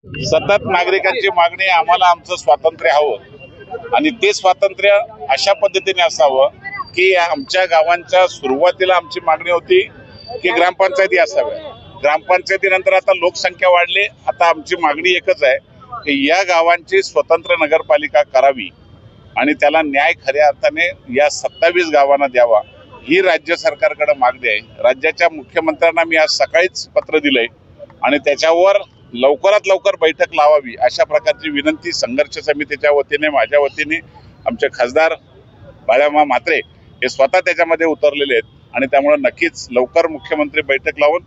सतत नागरिकांची मागणी आम्हाला आमचं स्वातंत्र्य हवं आणि ते स्वातंत्र्य अशा पद्धतीने असावं की आमच्या गावांच्या सुरुवातीला आमची मागणी होती की ग्रामपंचायती असाव्या। ग्रामपंचायतीनंतर आता लोकसंख्या वाढली, आता आमची मागणी एकच आहे की या गावांची स्वतंत्र नगरपालिका करावी आणि त्याला न्याय खऱ्या अर्थाने या 27 गावांना द्यावा ही राज्य सरकारकडे मागणी आहे। राज्याच्या मुख्यमंत्र्यांना मी आज सकाळीच पत्र दिलंय आणि त्याच्यावर लवकरात लवकर बैठक लावावी अशा प्रकारची विनंती संघर्ष समितीच्या वतीने, माझ्या वतीने, आमचे खासदार बाळामा म्हात्रे हे स्वतः त्याच्यामध्ये उतरलेले आहेत आणि त्यामुळे नक्कीच लवकर मुख्यमंत्री बैठक लावून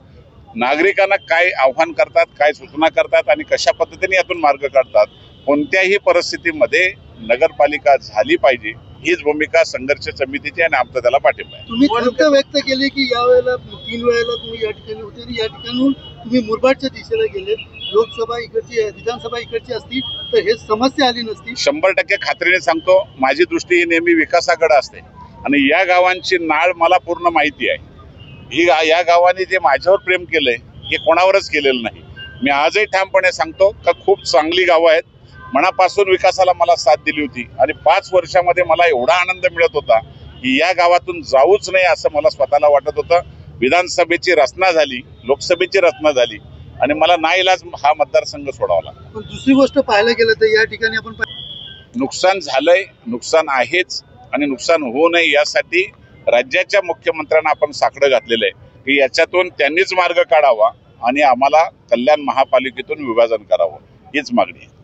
नागरिकांना काय आव्हान करतात, काय सूचना करतात आणि कशा पद्धतीने यातून मार्ग काढतात, कोणत्याही परिस्थितीमध्ये नगरपालिका झाली पाहिजे हीच भूमिका संघर्ष समितीची आणि आमचा त्याला पाठिंबा आहे। तुम्ही खंत व्यक्त केली की यावेळेला 3 वेळेला तुम्ही या ठिकाणी होते आणि या ठिकाणून तुम्ही मुरबाडच्या दिशेला गेले, लोकसभा इकडची विधानसभा इकडची असती तर हे समस्या आली नसती। 100% खात्रीने सांगतो, माझी दृष्टी ही नेहमी विकासाकडे असते आणि या गावांची नाळ मला पूर्ण माहिती आहे। या गावांनी जे माझ्यावर प्रेम केलंय हे कोणावरच केलेलं नाही। मी आजही ठामपणे सांगतो का खूप चांगली गावं आहेत, मनापासून विकासाला मला साथ दिली होती आणि 5 वर्षामध्ये मला एवढा आनंद मिळत होता की या गावातून जाऊच नाही असं मला स्वतःला वाटत होतं। विधानसभेची रचना झाली, लोकसभेची रचना झाली आणि मला नाईलाज हा मतदारसंघ सोडावा लागला। पण दुसरी गोष्ट पाहायला गेलं तर या ठिकाणी आपण नुकसान झालंय, नुकसान आहेच आणि नुकसान होऊ नये यासाठी राज्याच्या मुख्यमंत्र्यांना आपण साकडं घातलेलं आहे की याच्यातून त्यांनीच मार्ग काढावा आणि आम्हाला कल्याण महापालिकेतून विभाजन करावं हीच मागणी आहे।